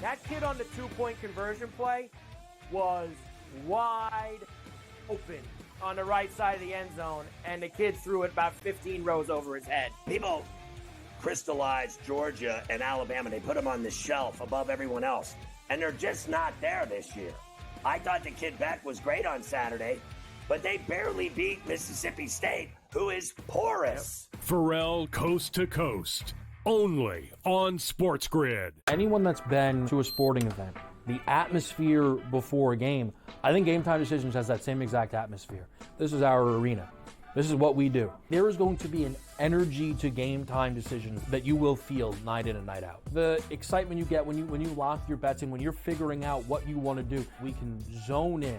That kid on the two-point conversion play was wide open on the right side of the end zone, and the kid threw it about 15 rows over his head. People crystallize Georgia and Alabama. They put them on the shelf above everyone else, and they're just not there this year. I thought the kid Beck was great on Saturday, but they barely beat Mississippi State, who is porous. Pharrell Coast to Coast, only on SportsGrid. Anyone that's been to a sporting event, the atmosphere before a game, I think Game Time Decisions has that same exact atmosphere. This is our arena. This is what we do. There is going to be an energy to Game Time Decisions that you will feel night in and night out. The excitement you get when you lock your bets in, when you're figuring out what you want to do, we can zone in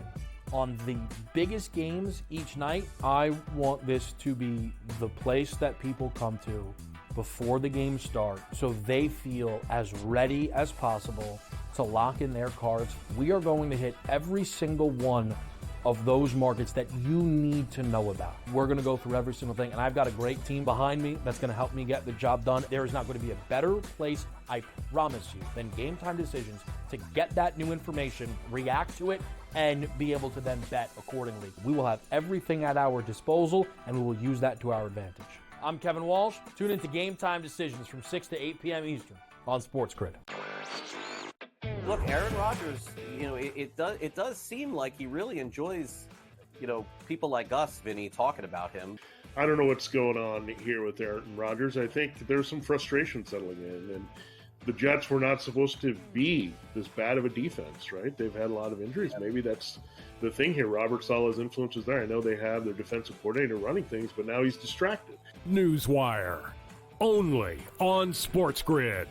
on the biggest games each night. I want this to be the place that people come to before the games start so they feel as ready as possible to lock in their cards. We are going to hit every single one of those markets that you need to know about. We're gonna go through every single thing, and I've got a great team behind me that's gonna help me get the job done. There is not gonna be a better place, I promise you, than Game Time Decisions to get that new information, react to it, and be able to then bet accordingly. We will have everything at our disposal, and we will use that to our advantage. I'm Kevin Walsh. Tune into Game Time Decisions from 6 to 8 p.m. Eastern on SportsGrid. Look, Aaron Rodgers, it does seem like he really enjoys, people like us, Vinny, talking about him. I don't know what's going on here with Aaron Rodgers. I think there's some frustration settling in, and the Jets were not supposed to be this bad of a defense, right? They've had a lot of injuries. Maybe that's the thing here. Robert Saleh's influence is there. I know they have their defensive coordinator running things, but now he's distracted. Newswire, only on SportsGrid.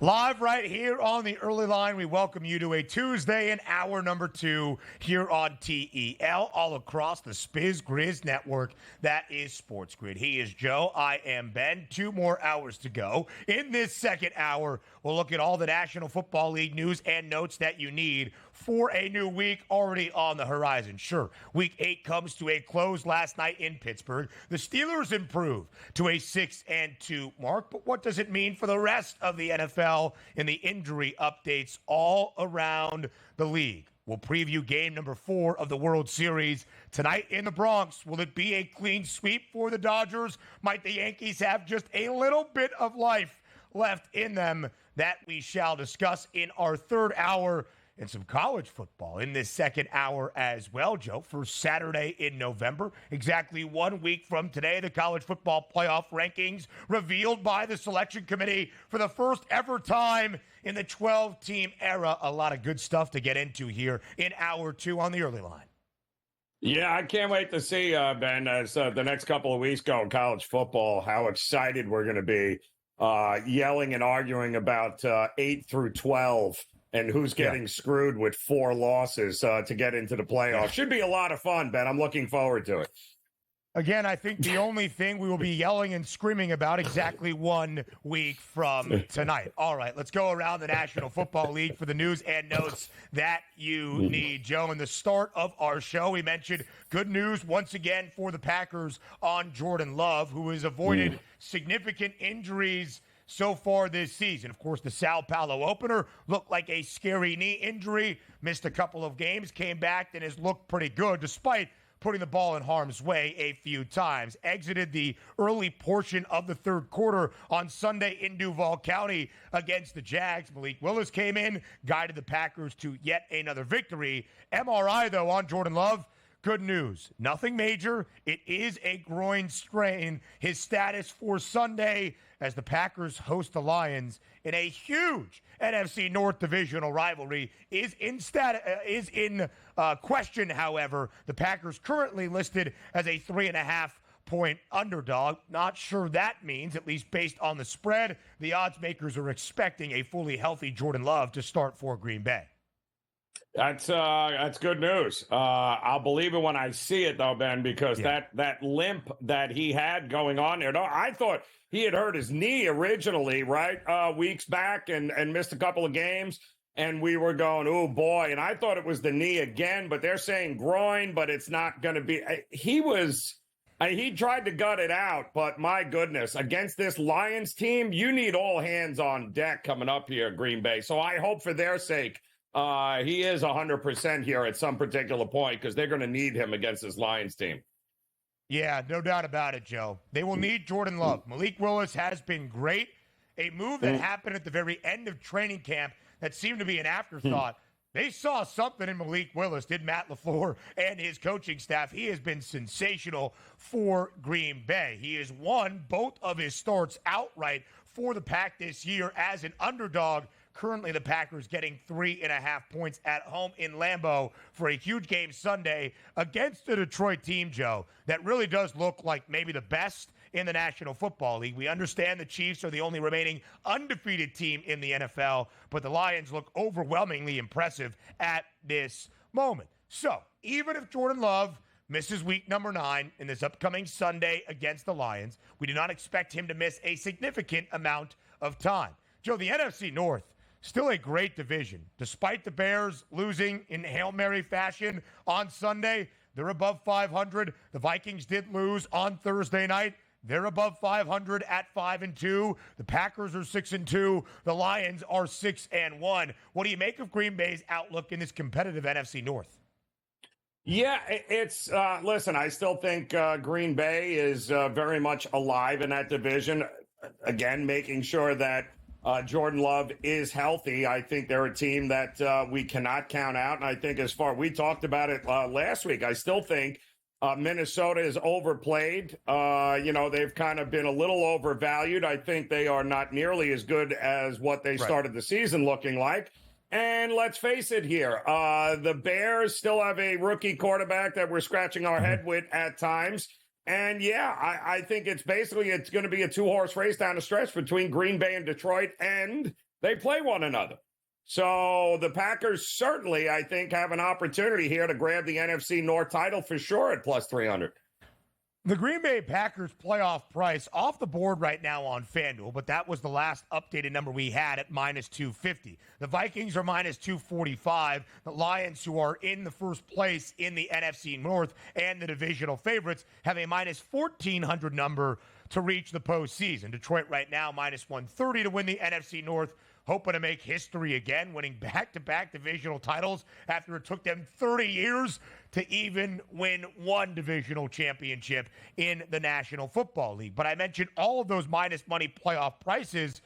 Live right here on the early line, we welcome you to a Tuesday in hour number 2 here on TEL, all across the Spiz Grizz network. That is SportsGrid. He is Joe. I am Ben. 2 more hours to go. In this second hour, we'll look at all the National Football League news and notes that you need for a new week already on the horizon. Sure, Week 8 comes to a close last night in Pittsburgh. The Steelers improved to a 6-2 mark, but what does it mean for the rest of the NFL in the injury updates all around the league? We'll preview game number 4 of the World Series tonight in the Bronx. Will it be a clean sweep for the Dodgers? Might the Yankees have just a little bit of life left in them? That we shall discuss in our third hour, and some college football in this second hour as well, Joe. For Saturday in November, exactly 1 week from today, the college football playoff rankings revealed by the selection committee for the first ever time in the 12-team era. A lot of good stuff to get into here in hour 2 on the early line. Yeah, I can't wait to see, Ben, as the next couple of weeks go in college football, how excited we're going to be yelling and arguing about 8 through 12 and who's getting screwed with 4 losses to get into the playoffs. Should be a lot of fun, Ben. I'm looking forward to it. Again, I think the only thing we will be yelling and screaming about exactly 1 week from tonight. All right, let's go around the National Football League for the news and notes that you need, Joe. In the start of our show, we mentioned good news once again for the Packers on Jordan Love, who has avoided significant injuries so far this season. Of course, the Sao Paulo opener looked like a scary knee injury, missed a couple of games, came back, and has looked pretty good despite putting the ball in harm's way a few times. Exited the early portion of the third quarter on Sunday in Duval County against the Jags. Malik Willis came in, guided the Packers to yet another victory. MRI, though, on Jordan Love. Good news. Nothing major. It is a groin strain. His status for Sunday as the Packers host the Lions in a huge NFC North divisional rivalry is in question. However, the Packers currently listed as a 3.5-point underdog. Not sure that means, at least based on the spread, the odds makers are expecting a fully healthy Jordan Love to start for Green Bay. That's good news. I'll believe it when I see it, though, Ben, because that limp that he had going on there. No, I thought he had hurt his knee originally, right, weeks back, and missed a couple of games. And we were going, oh, boy. And I thought it was the knee again, but they're saying groin, but it's not going to be. He tried to gut it out, but my goodness, against this Lions team, you need all hands on deck coming up here, Green Bay. So I hope for their sake he is 100% here at some particular point, because they're going to need him against this Lions team. Yeah, no doubt about it, Joe. They will need Jordan Love. Malik Willis has been great. A move that happened at the very end of training camp that seemed to be an afterthought. They saw something in Malik Willis, did Matt LaFleur and his coaching staff. He has been sensational for Green Bay. He has won both of his starts outright for the Pack this year as an underdog. Currently, the Packers getting 3.5 points at home in Lambeau for a huge game Sunday against the Detroit team, Joe, that really does look like maybe the best in the National Football League. We understand the Chiefs are the only remaining undefeated team in the NFL, but the Lions look overwhelmingly impressive at this moment. So, even if Jordan Love misses week number 9 in this upcoming Sunday against the Lions, we do not expect him to miss a significant amount of time. Joe, the NFC North, still a great division. Despite the Bears losing in Hail Mary fashion on Sunday, they're above 500. The Vikings did lose on Thursday night. They're above 500 at 5-2. The Packers are 6-2. The Lions are 6-1. What do you make of Green Bay's outlook in this competitive NFC North? Yeah, it's listen, I still think Green Bay is very much alive in that division. Again, making sure that Jordan Love is healthy. I think they're a team that we cannot count out. And I think we talked about it last week, I still think Minnesota is overplayed. They've kind of been a little overvalued. I think they are not nearly as good as what they started the season looking like. And let's face it here, the Bears still have a rookie quarterback that we're scratching our head with at times. And I think it's going to be a 2-horse race down the stretch between Green Bay and Detroit, and they play one another. So the Packers certainly, I think, have an opportunity here to grab the NFC North title for sure at plus 300. The Green Bay Packers playoff price off the board right now on FanDuel, but that was the last updated number we had at minus 250. The Vikings are minus 245. The Lions, who are in the first place in the NFC North and the divisional favorites, have a minus 1,400 number to reach the postseason. Detroit right now minus 130 to win the NFC North, hoping to make history again, winning back-to-back divisional titles after it took them 30 years to even win one divisional championship in the National Football League. But I mentioned all of those minus money playoff prices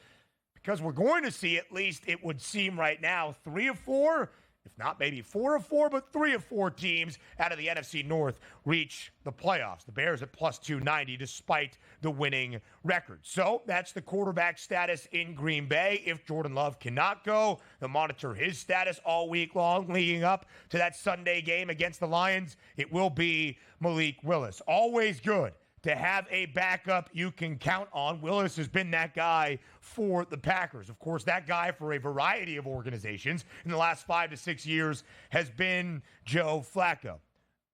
because we're going to see, at least it would seem right now, 3 of 4, if not maybe 4 of 4, but 3 of 4 teams out of the NFC North reach the playoffs. The Bears at plus 290 despite the winning record. So that's the quarterback status in Green Bay. If Jordan Love cannot go, they'll monitor his status all week long leading up to that Sunday game against the Lions. It will be Malik Willis. Always good to have a backup you can count on. Willis has been that guy for the Packers. Of course, that guy for a variety of organizations in the last 5 to 6 years has been Joe Flacco.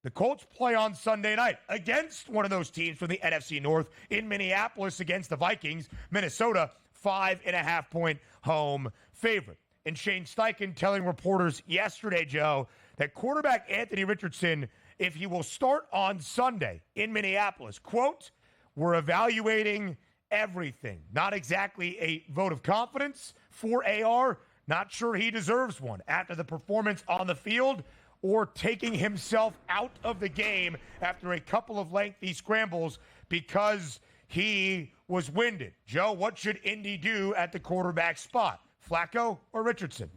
The Colts play on Sunday night against one of those teams from the NFC North in Minneapolis against the Vikings. Minnesota, 5.5-point home favorite. And Shane Steichen telling reporters yesterday, Joe, that quarterback Anthony Richardson, if he will start on Sunday in Minneapolis, quote, we're evaluating everything. Not exactly a vote of confidence for AR. Not sure he deserves one after the performance on the field or taking himself out of the game after a couple of lengthy scrambles because he was winded. Joe, what should Indy do at the quarterback spot? Flacco or Richardson?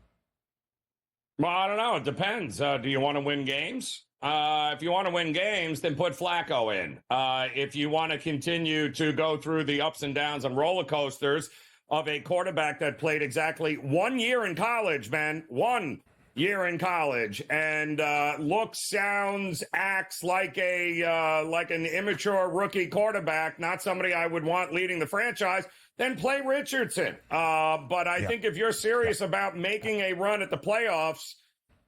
Well, I don't know. It depends. Do you want to win games? If you want to win games, then put Flacco in. If you want to continue to go through the ups and downs and roller coasters of a quarterback that played exactly 1 year in college, man, 1 year in college, and looks, sounds, acts like an immature rookie quarterback, not somebody I would want leading the franchise, then play Richardson. But I think if you're serious about making a run at the playoffs,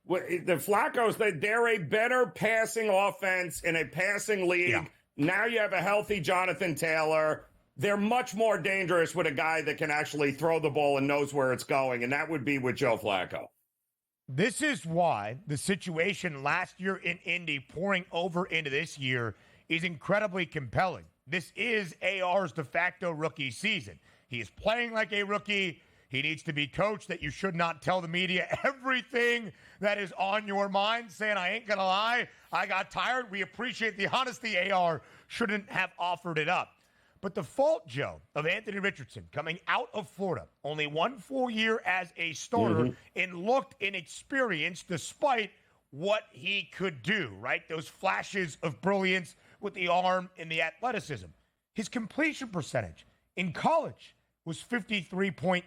The Flacco's, they're a better passing offense in a passing league. Yeah. Now you have a healthy Jonathan Taylor. They're much more dangerous with a guy that can actually throw the ball and knows where it's going, and that would be with Joe Flacco. This is why the situation last year in Indy pouring over into this year is incredibly compelling. This is AR's de facto rookie season. He is playing like a rookie. He needs to be coached that you should not tell the media everything that is on your mind, saying, I ain't going to lie, I got tired. We appreciate the honesty. AR shouldn't have offered it up. But the fault, Joe, of Anthony Richardson coming out of Florida, only one full year as a starter, and looked inexperienced despite what he could do, right? Those flashes of brilliance with the arm and the athleticism. His completion percentage in college was 53.8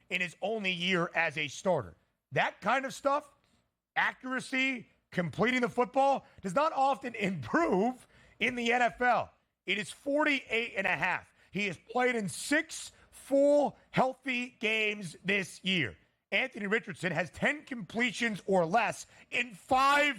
in his only year as a starter. That kind of stuff, accuracy, completing the football, does not often improve in the NFL. It is 48.5. He has played in 6 full, healthy games this year. Anthony Richardson has 10 completions or less in 5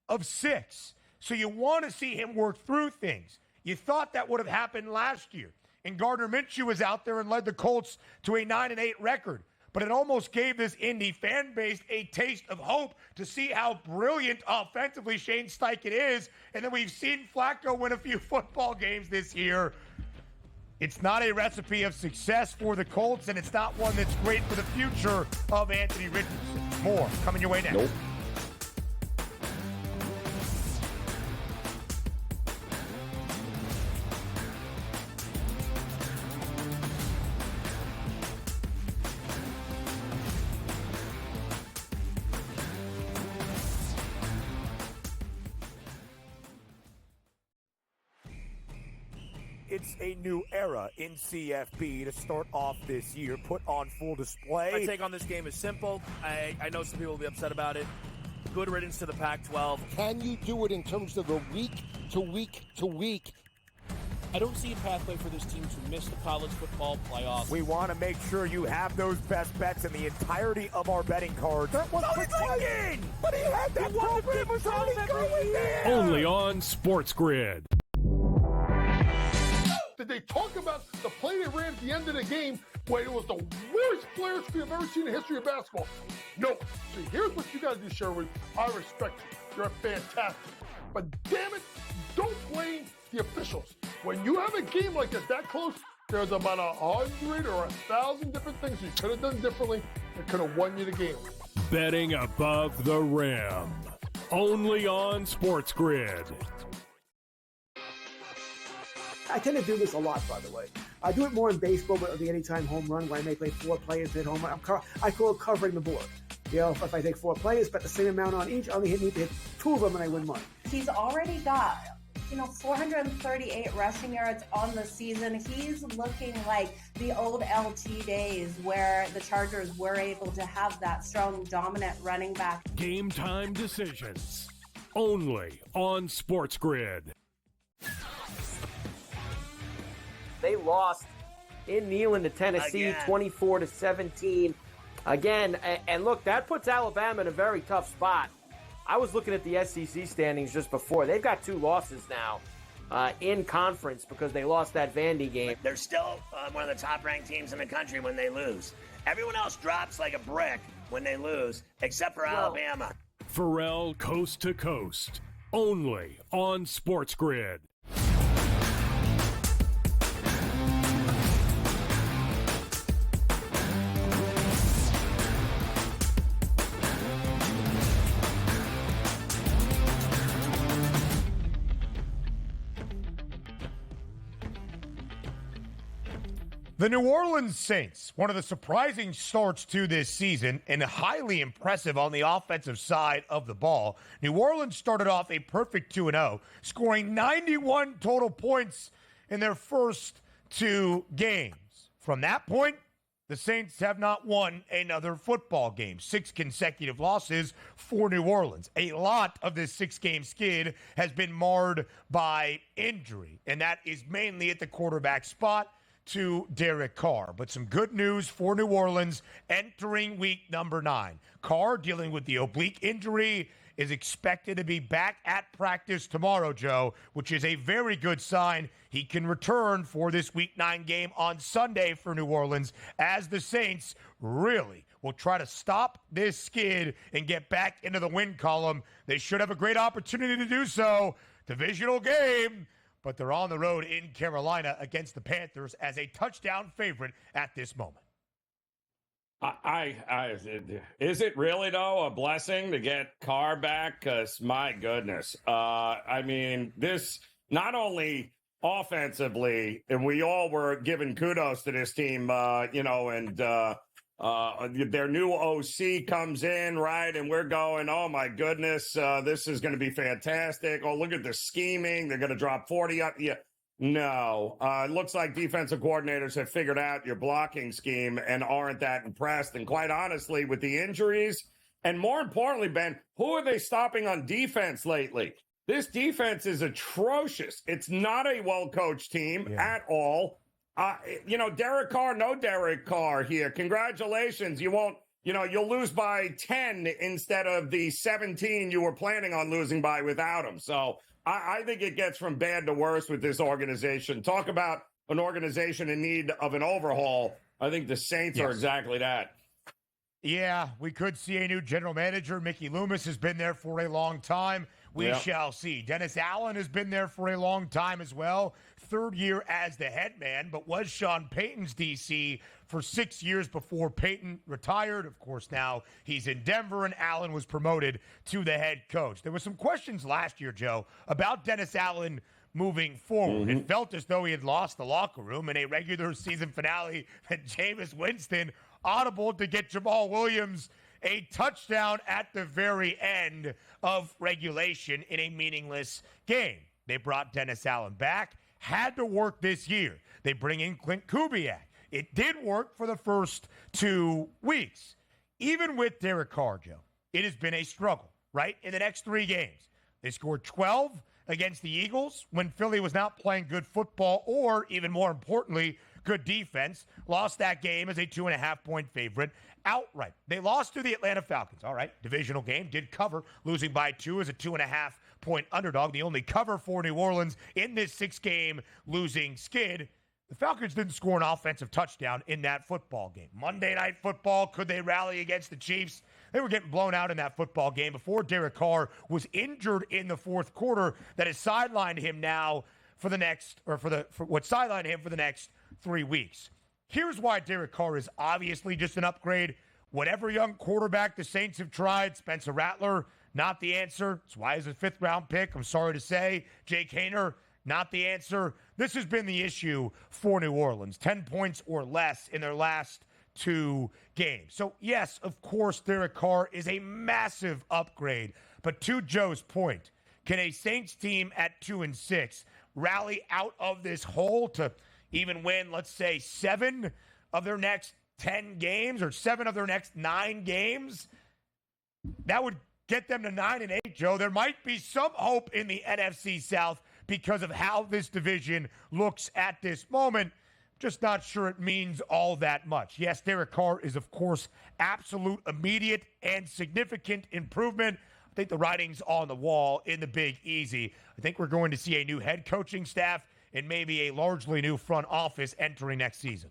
of 6. So you want to see him work through things. You thought that would have happened last year. And Gardner Minshew was out there and led the Colts to a 9-8 record. But it almost gave this Indy fan base a taste of hope to see how brilliant offensively Shane Steichen is. And then we've seen Flacco win a few football games this year. It's not a recipe of success for the Colts, and it's not one that's great for the future of Anthony Richardson. More coming your way next. Nope. It's a new era in CFB to start off this year, put on full display. My take on this game is simple. I know some people will be upset about it. Good riddance to the Pac-12. Can you do it in terms of a week to week to week? I don't see a pathway for this team to miss the college football playoffs. We want to make sure you have those best bets in the entirety of our betting cards. That was protected! But he had that program. It was only going there! Only on SportsGrid. Did they talk about the play they ran at the end of the game when it was the worst players we've ever seen in the history of basketball? No. See, here's what you got to do, Sherwood. I respect you. You're fantastic. But damn it, don't blame the officials. When you have a game like this, that close, there's about 100 or 1,000 different things you could have done differently that could have won you the game. Betting above the rim. Only on SportsGrid. I tend to do this a lot, by the way. I do it more in baseball with the anytime home run, where I may play 4 players hit home run. I call it covering the board. You know, if I take 4 players, bet the same amount on each, I only need to hit 2 of them and I win money. He's already got, 438 rushing yards on the season. He's looking like the old LT days where the Chargers were able to have that strong, dominant running back. Game time decisions. Only on SportsGrid. They lost in Neyland to Tennessee, 24-17. Again, and look, that puts Alabama in a very tough spot. I was looking at the SEC standings just before. They've got 2 losses now in conference because they lost that Vandy game. They're still one of the top-ranked teams in the country when they lose. Everyone else drops like a brick when they lose, except for Alabama. Pharrell Coast to Coast. Only on SportsGrid. The New Orleans Saints, one of the surprising starts to this season and highly impressive on the offensive side of the ball. New Orleans started off a perfect 2-0, scoring 91 total points in their first 2 games. From that point, the Saints have not won another football game. 6 consecutive losses for New Orleans. A lot of this 6-game skid has been marred by injury, and that is mainly at the quarterback spot. to Derek Carr. But some good news for New Orleans entering week number 9. Carr, dealing with the oblique injury, is expected to be back at practice tomorrow, Joe, which is a very good sign. He can return for this week 9 game on Sunday for New Orleans as the Saints really will try to stop this skid and get back into the win column. They should have a great opportunity to do so. Divisional game, but they're on the road in Carolina against the Panthers as a touchdown favorite at this moment. Is it really, though, a blessing to get Carr back? Because, my goodness, I mean, this not only offensively, and we all were giving kudos to this team, and their new OC comes in, right, and we're going, oh, my goodness, this is going to be fantastic. Oh, look at the scheming. They're going to drop 40 up. Yeah. No, it looks like defensive coordinators have figured out your blocking scheme and aren't that impressed. And quite honestly, with the injuries, and more importantly, Ben, who are they stopping on defense lately? This defense is atrocious. It's not a well-coached team at all. Derek Carr, no Derek Carr here. Congratulations. You'll lose by 10 instead of the 17 you were planning on losing by without him. So I think it gets from bad to worse with this organization. Talk about an organization in need of an overhaul. I think the Saints are exactly that. Yeah, we could see a new general manager. Mickey Loomis has been there for a long time. We shall see. Dennis Allen has been there for a long time as well. 3rd year as the head man, but was Sean Payton's DC for 6 years before Payton retired. Of course, now he's in Denver, and Allen was promoted to the head coach. There were some questions last year, Joe, about Dennis Allen moving forward. It felt as though he had lost the locker room in a regular season finale that Jameis Winston audible to get Jamal Williams a touchdown at the very end of regulation in a meaningless game. They brought Dennis Allen back. Had to work this year. They bring in Clint Kubiak. It did work for the first 2 weeks. Even with Derek Carr, Joe, it has been a struggle, right? In the next 3 games, they scored 12 against the Eagles when Philly was not playing good football or, even more importantly, good defense. Lost that game as a 2.5-point favorite outright. They lost to the Atlanta Falcons. All right, divisional game, did cover, losing by 2 as a 2.5-point underdog. The only cover for New Orleans in this 6-game losing skid. The Falcons didn't score an offensive touchdown in that football game. Monday Night Football, could they rally against the Chiefs? They were getting blown out in that football game before Derek Carr was injured in the 4th quarter. That has sidelined him now for the next 3 weeks. Here's why Derek Carr is obviously just an upgrade. Whatever young quarterback the Saints have tried, Spencer Rattler, not the answer. That's why he's a 5th-round pick, I'm sorry to say. Jake Haener, not the answer. This has been the issue for New Orleans. 10 points or less in their last 2 games. So, yes, of course, Derek Carr is a massive upgrade. But to Joe's point, can a Saints team at 2-6 rally out of this hole to even win, let's say, 7 of their next 10 games or 7 of their next 9 games? That would get them to 9-8, Joe. There might be some hope in the NFC South because of how this division looks at this moment. Just not sure it means all that much. Yes, Derek Carr is, of course, absolute, immediate, and significant improvement. I think the writing's on the wall in the Big Easy. I think we're going to see a new head coaching staff and maybe a largely new front office entering next season.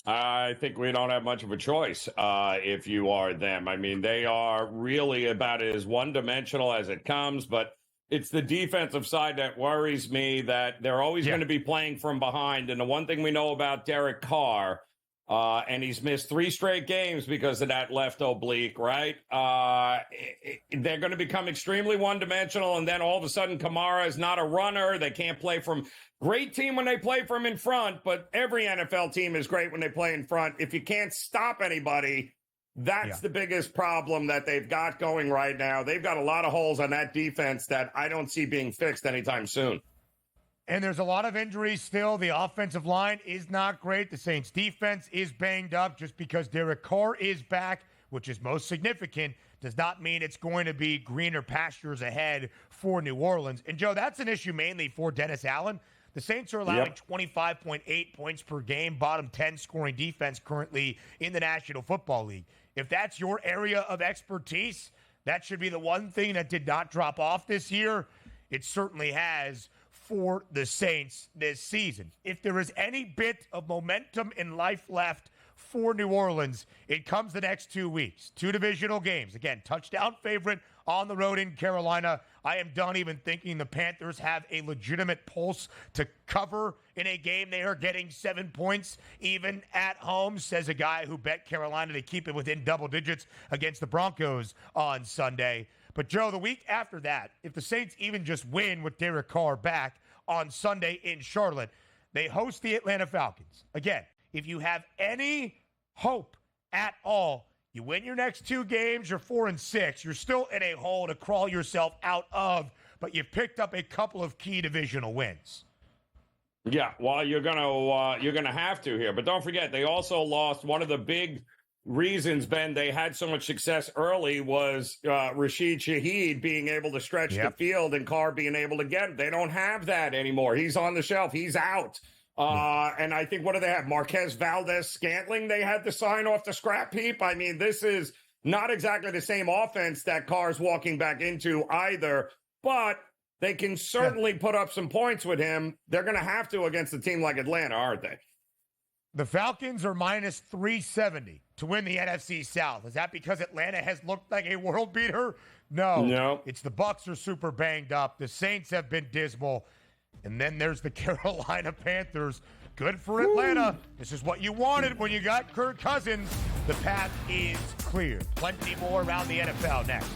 I think we don't have much of a choice if you are them. I mean, they are really about as one-dimensional as it comes, but it's the defensive side that worries me, that they're always going to be playing from behind. And the one thing we know about Derek Carr, and he's missed 3 straight games because of that left oblique, right? They're going to become extremely one-dimensional, and then all of a sudden Kamara is not a runner. They can't play from great team when they play from in front, but every NFL team is great when they play in front. If you can't stop anybody, that's the biggest problem that they've got going right now. They've got a lot of holes on that defense that I don't see being fixed anytime soon. And there's a lot of injuries still. The offensive line is not great. The Saints defense is banged up. Just because Derek Carr is back, which is most significant, does not mean it's going to be greener pastures ahead for New Orleans. And, Joe, that's an issue mainly for Dennis Allen. The Saints are allowing 25.8 points per game, bottom 10 scoring defense currently in the National Football League. If that's your area of expertise, that should be the one thing that did not drop off this year. It certainly has for the Saints this season. If there is any bit of momentum in life left for New Orleans, it comes the next 2 weeks. 2 divisional games. Again, touchdown favorite on the road in Carolina. I am done even thinking the Panthers have a legitimate pulse to cover in a game. They are getting 7 points even at home, says a guy who bet Carolina to keep it within double digits against the Broncos on Sunday. But, Joe, the week after that, if the Saints even just win with Derek Carr back on Sunday in Charlotte, they host the Atlanta Falcons. Again, if you have any hope at all, you win your next 2 games, you're 4-6. You're still in a hole to crawl yourself out of, but you've picked up a couple of key divisional wins. Yeah, well, you're gonna have to here, but don't forget they also lost one of the big reasons, Ben, they had so much success early was Rashid Shaheed being able to stretch the field and Carr being able to get him. They don't have that anymore. He's on the shelf. He's out. And I think, what do they have? Marquez Valdez-Scantling they had to sign off the scrap heap. I mean, this is not exactly the same offense that Carr's walking back into either, but they can certainly put up some points with him. They're going to have to against a team like Atlanta, aren't they? The Falcons are minus 370 to win the NFC South. Is that because Atlanta has looked like a world beater? No. It's the Bucs are super banged up. The Saints have been dismal. And then there's the Carolina Panthers. Good for Atlanta. This is what you wanted when you got Kirk Cousins. The path is clear. Plenty more around the NFL next.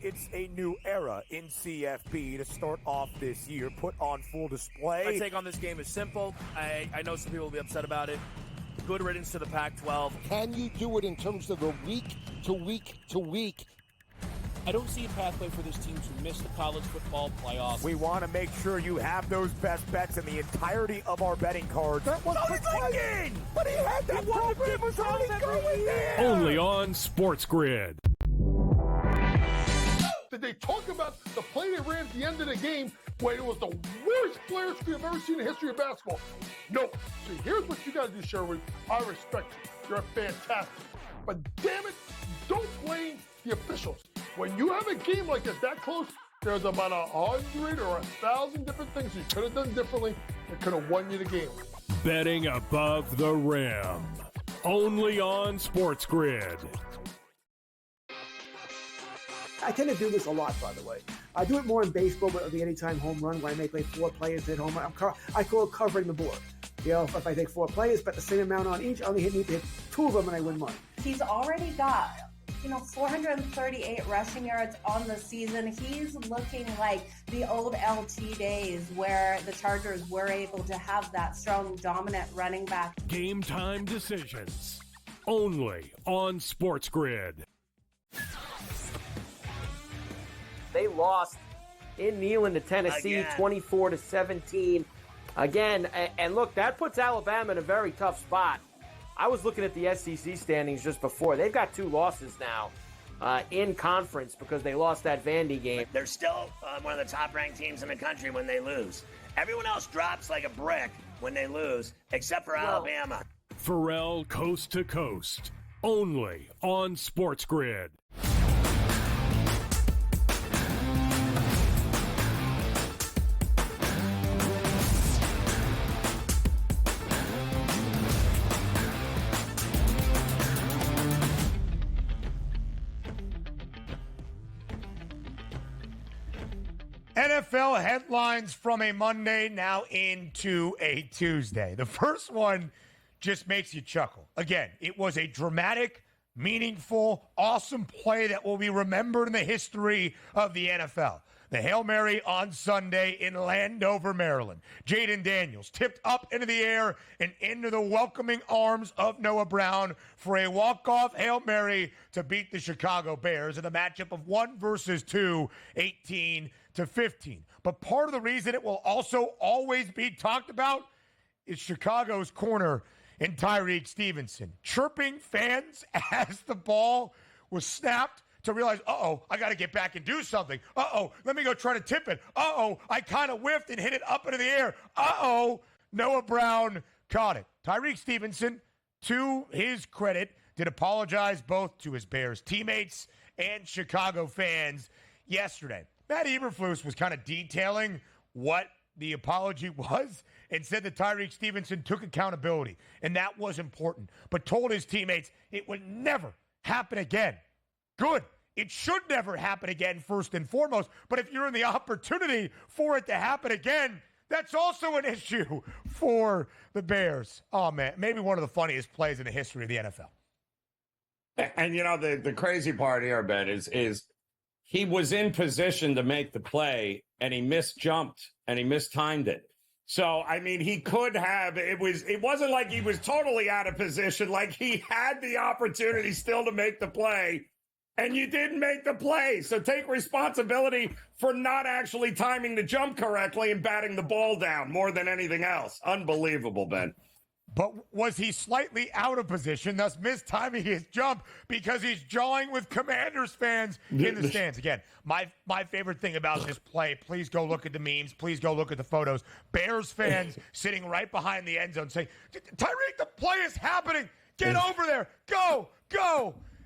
It's a new era in CFB to start off this year, put on full display. My take on this game is simple. I know some people will be upset about it. Good riddance to the Pac-12. Can you do it in terms of a week to week to week? I don't see a pathway for this team to miss the college football playoffs. We want to make sure you have those best bets in the entirety of our betting cards. That was thinking! But he had that program was already going there! Only on SportsGrid. Did they talk about the play they ran at the end of the game when it was the worst flare screen I've ever seen in the history of basketball? No. See, here's what you got to do, Sherwood. I respect you. You're fantastic. But damn it, don't blame the officials. When you have a game like this that close, there's about 100 or 1,000 different things you could have done differently that could have won you the game. Betting above the rim. Only on SportsGrid. I tend to do this a lot, by the way. I do it more in baseball with the anytime home run, where I may play 4 players hit home run. I call it covering the board. You know, if I take 4 players, bet the same amount on each, I only need to hit 2 of them and I win money. He's already got 438 rushing yards on the season. He's looking like the old LT days where the Chargers were able to have that strong, dominant running back. Game time decisions. Only on SportsGrid. They lost in Neyland to Tennessee, 24-17. Again, and look, that puts Alabama in a very tough spot. I was looking at the SEC standings just before. They've got 2 losses now in conference because they lost that Vandy game. They're still one of the top-ranked teams in the country when they lose. Everyone else drops like a brick when they lose, except for Alabama. Pharrell Coast to Coast. Only on SportsGrid. NFL headlines from a Monday now into a Tuesday. The first one just makes you chuckle. Again, it was a dramatic, meaningful, awesome play that will be remembered in the history of the NFL. The Hail Mary on Sunday in Landover, Maryland. Jaden Daniels tipped up into the air and into the welcoming arms of Noah Brown for a walk-off Hail Mary to beat the Chicago Bears in a matchup of 1 versus 2, 18-15. But part of the reason it will also always be talked about is Chicago's corner in Tyreek Stevenson, chirping fans as the ball was snapped to realize, I got to get back and do something. Let me go try to tip it. I kind of whiffed and hit it up into the air. Noah Brown caught it. Tyreek Stevenson, to his credit, did apologize both to his Bears teammates and Chicago fans yesterday. Matt Eberflus was kind of detailing what the apology was and said that Tyreek Stevenson took accountability, and that was important, but told his teammates it would never happen again. Good. It should never happen again, first and foremost, but if you're in the opportunity for it to happen again, that's also an issue for the Bears. Oh, man, maybe one of the funniest plays in the history of the NFL. And, the crazy part here, Ben, is he was in position to make the play, and he misjumped, and he mistimed it. So, he could have, it wasn't like he was totally out of position, like he had the opportunity still to make the play, and you didn't make the play. So take responsibility for not actually timing the jump correctly and batting the ball down more than anything else. Unbelievable, Ben. But was he slightly out of position, thus mistiming his jump because he's jawing with Commanders fans in the stands? Again, my favorite thing about this play, please go look at the memes, please go look at the photos. Bears fans sitting right behind the end zone saying, Tyreek, the play is happening. Get over there. Go.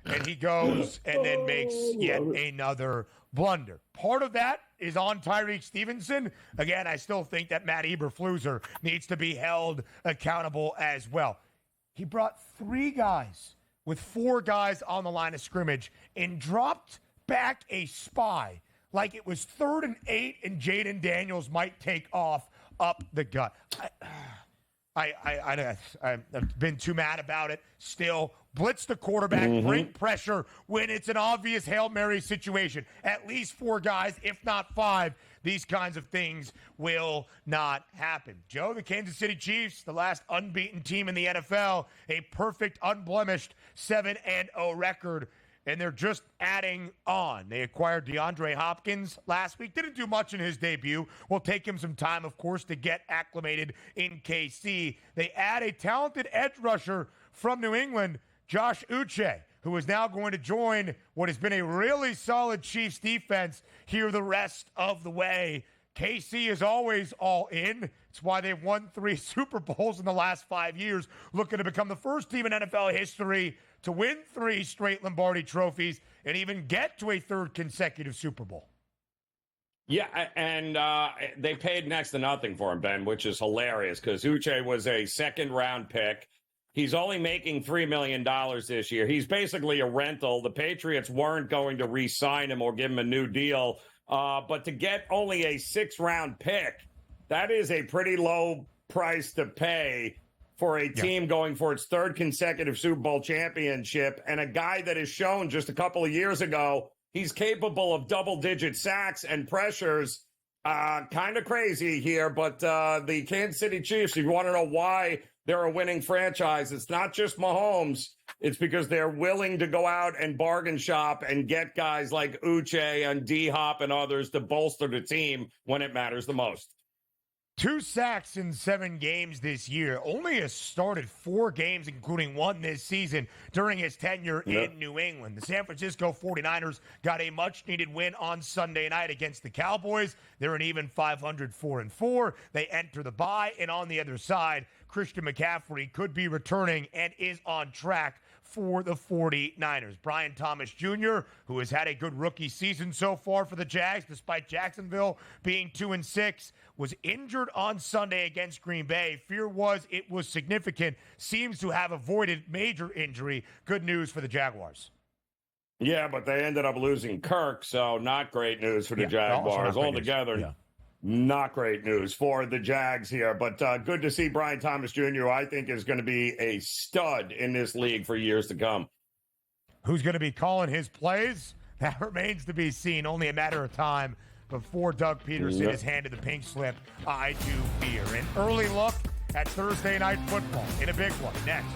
And he goes and then makes yet another blunder. Part of that is on Tyreek Stevenson. Again, I still think that Matt Eberflus needs to be held accountable as well. He brought 3 guys with 4 guys on the line of scrimmage and dropped back a spy like it was 3rd and 8 and Jaden Daniels might take off up the gut. I've been too mad about it. Still, blitz the quarterback, bring pressure when it's an obvious Hail Mary situation. At least 4 guys, if not 5, these kinds of things will not happen. Joe, the Kansas City Chiefs, the last unbeaten team in the NFL, a perfect, unblemished 7-0 record, and they're just adding on. They acquired DeAndre Hopkins last week. Didn't do much in his debut. Will take him some time, of course, to get acclimated in KC. They add a talented edge rusher from New England, Josh Uche, who is now going to join what has been a really solid Chiefs defense here the rest of the way. KC is always all in. It's why they've won 3 Super Bowls in the last 5 years, looking to become the first team in NFL history to win 3 straight Lombardi trophies and even get to a 3rd consecutive Super Bowl. Yeah, and they paid next to nothing for him, Ben, which is hilarious because Uche was a 2nd-round pick. He's only making $3 million this year. He's basically a rental. The Patriots weren't going to re-sign him or give him a new deal. But to get only a 6th-round pick, that is a pretty low price to pay for a team going for its 3rd consecutive Super Bowl championship, and a guy that has shown just a couple of years ago he's capable of double-digit sacks and pressures. Kind of crazy here, but the Kansas City Chiefs, if you want to know why they're a winning franchise, it's not just Mahomes. It's because they're willing to go out and bargain shop and get guys like Uche and D-Hop and others to bolster the team when it matters the most. 2 sacks in 7 games this year. Only has started 4 games, including 1 this season, during his tenure in New England. The San Francisco 49ers got a much-needed win on Sunday night against the Cowboys. They're an even 500 4-4. They enter the bye, and on the other side, Christian McCaffrey could be returning and is on track for the 49ers. Brian Thomas Jr., who has had a good rookie season so far for the Jags, despite Jacksonville being 2-6, was injured on Sunday against Green Bay. Fear was it was significant. Seems to have avoided major injury. Good news for the Jaguars. Yeah, but they ended up losing Kirk, so not great news for the Jaguars. Altogether, not great news for the Jags here. But good to see Brian Thomas Jr., who I think is going to be a stud in this league for years to come. Who's going to be calling his plays? That remains to be seen. Only a matter of time. before Doug Peterson is handed the pink slip, I do fear. An early look at Thursday Night Football in a big one. Next.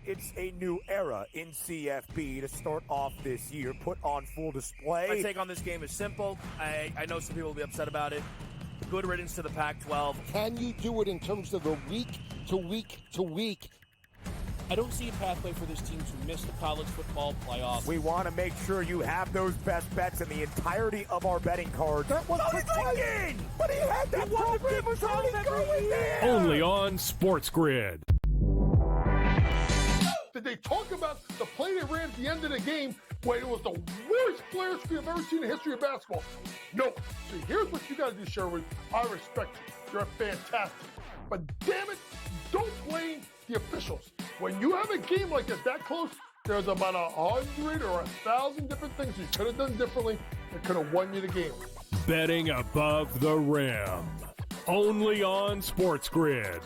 It's a new era in CFB to start off this year, put on full display. My take on this game is simple. I know some people will be upset about it. Good riddance to the Pac-12. Can you do it in terms of a week to week to week? I don't see a pathway for this team to miss the college football playoffs. We want to make sure you have those best bets in the entirety of our betting cards. That was thinking! But he had that program was already going there! Only on SportsGrid. Did they talk about the play they ran at the end of the game when it was the worst flare screen I've ever seen in the history of basketball? No. See, here's what you got to do, Sherwood. I respect you. You're fantastic. But damn it, don't blame the officials. When you have a game like this that close, there's about 100 or 1,000 different things you could have done differently that could have won you the game. Betting above the rim. Only on SportsGrid.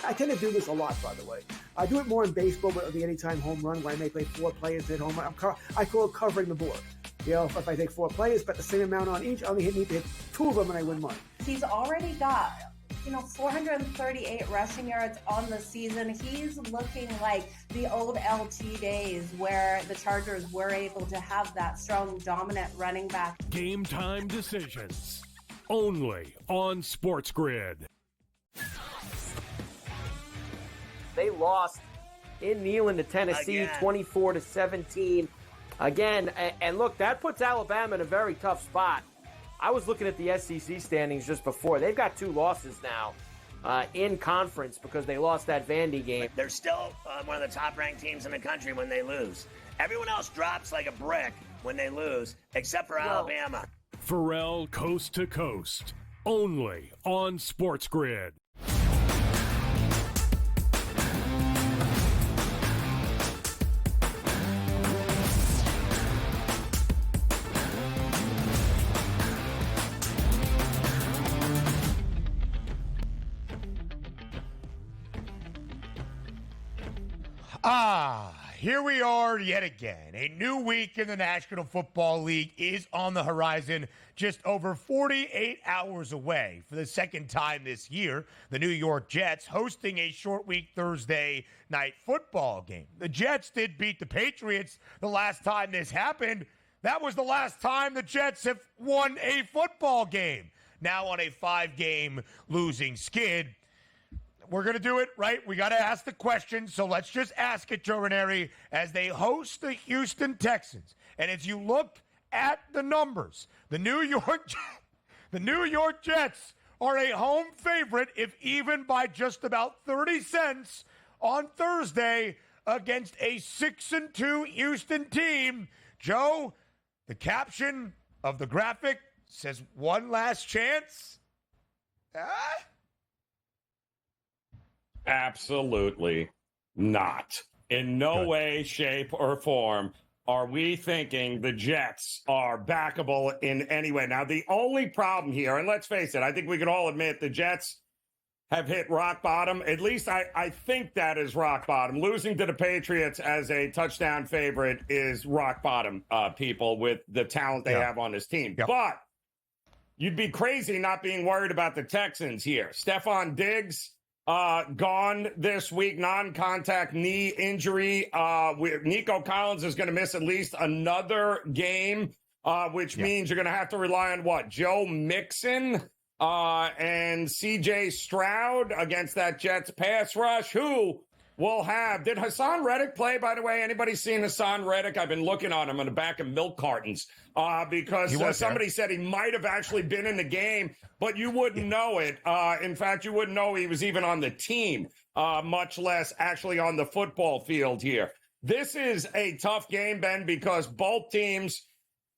I tend to do this a lot, by the way. I do it more in baseball with the anytime home run, where I may play 4 players hit home run. I call it covering the board. You know, if I take 4 players, bet the same amount on each, I only need to hit 2 of them and I win money. He's already got 438 rushing yards on the season. He's looking like the old LT days where the Chargers were able to have that strong, dominant running back. Game time decisions. Only on SportsGrid. They lost in Neyland to Tennessee, 24-17. Again, and look, that puts Alabama in a very tough spot. I was looking at the SEC standings just before. They've got 2 losses now in conference because they lost that Vandy game. They're still one of the top-ranked teams in the country when they lose. Everyone else drops like a brick when they lose, except for Alabama. Pharrell Coast to Coast. Only on SportsGrid. Here we are yet again. A new week in the National Football League is on the horizon, just over 48 hours away. For the second time this year, the New York Jets hosting a short week Thursday night football game. The Jets did beat the Patriots the last time this happened. That was the last time the Jets have won a football game. Now on a 5-game losing skid. We're going to do it, right? We got to ask the question, so let's just ask it, Joe Ranieri, as they host the Houston Texans. And as you look at the numbers, the New York Jets are a home favorite, if even by just about 30 cents, on Thursday against a 6-2 Houston team. Joe, the caption of the graphic says, "One last chance." Absolutely not. In no way, shape, or form are we thinking the Jets are backable in any way. Now, the only problem here, and let's face it, I think we can all admit the Jets have hit rock bottom. At least I think that is rock bottom. Losing to the Patriots as a touchdown favorite is rock bottom, people, with the talent they have on this team. But you'd be crazy not being worried about the Texans here. Stephon Diggs, gone this week, non-contact knee injury. Nico Collins is going to miss at least another game, which means you're going to have to rely on what? Joe Mixon and C.J. Stroud against that Jets pass rush, who will have. Did Hassan Reddick play, by the way? Anybody seen Hassan Reddick? I've been looking on him in the back of milk cartons because somebody said he might have actually been in the game, but you wouldn't know it. In fact, you wouldn't know he was even on the team, much less actually on the football field here. This is a tough game, Ben, because both teams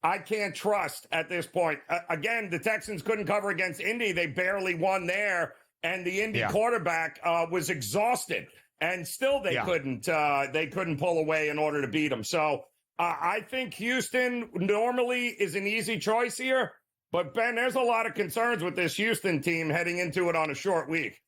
I can't trust at this point. Again, the Texans couldn't cover against Indy. They barely won there, and the Indy quarterback was exhausted and still they couldn't pull away in order to beat them. So I think Houston normally is an easy choice here. But, Ben, there's a lot of concerns with this Houston team heading into it on a short week.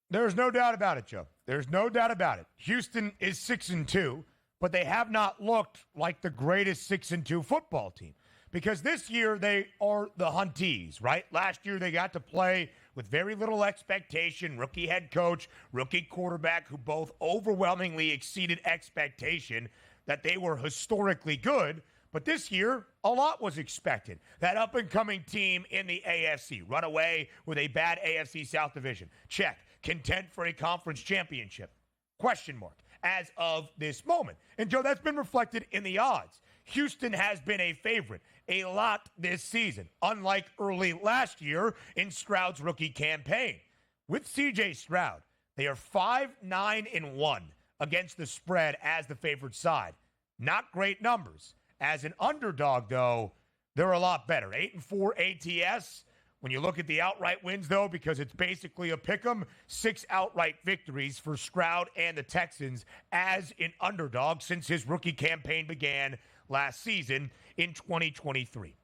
There's no doubt about it, Joe. There's no doubt about it. Houston is 6-2, but they have not looked like the greatest 6-2 football team because this year they are the Hunties, right? Last year they got to play with very little expectation, rookie head coach, rookie quarterback who both overwhelmingly exceeded expectation that they were historically good. But this year, a lot was expected. That up-and-coming team in the AFC, run away with a bad AFC South division. Check. Content for a conference championship. Question mark. As of this moment. And, Joe, that's been reflected in the odds. Houston has been a favorite a lot this season, unlike early last year in Stroud's rookie campaign. With C.J. Stroud, they are 5-9-1 against the spread as the favored side. Not great numbers. As an underdog, though, they're a lot better. 8-4 ATS. When you look at the outright wins, though, because it's basically a pick'em, 6 outright victories for Stroud and the Texans as an underdog since his rookie campaign began last season in 2023.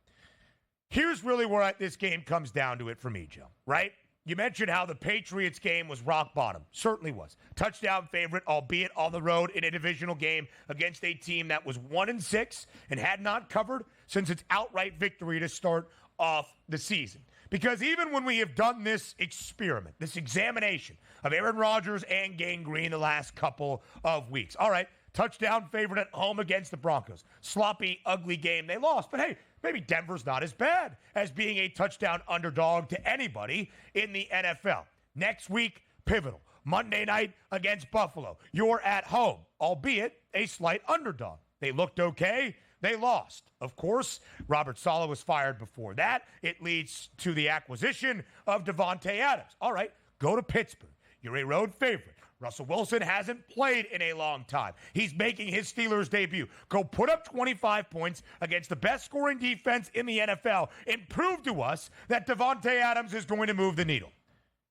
Here's really where this game comes down to it for me, Joe, right? You mentioned how the Patriots game was rock bottom. Certainly was. Touchdown favorite, albeit on the road in a divisional game against a team that was 1-6 and had not covered since its outright victory to start off the season. Because even when we have done this experiment, this examination of Aaron Rodgers and Gang Green the last couple of weeks. All right, touchdown favorite at home against the Broncos. Sloppy, ugly game. They lost. But hey, maybe Denver's not as bad as being a touchdown underdog to anybody in the NFL. Next week, pivotal. Monday night against Buffalo. You're at home, albeit a slight underdog. They looked okay. They lost. Of course, Robert Saleh was fired before that. It leads to the acquisition of Davante Adams. All right, go to Pittsburgh. You're a road favorite. Russell Wilson hasn't played in a long time. He's making his Steelers debut. Go put up 25 points against the best scoring defense in the NFL and prove to us that Davante Adams is going to move the needle.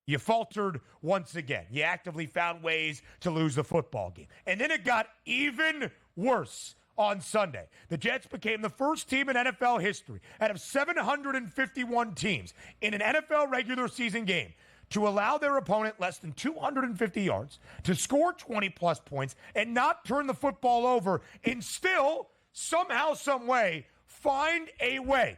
You faltered once again. You actively found ways to lose the football game. And then it got even worse on Sunday. The Jets became the first team in NFL history out of 751 teams in an NFL regular season game to allow their opponent less than 250 yards, to score 20-plus points, and not turn the football over, and still, somehow, some way, find a way.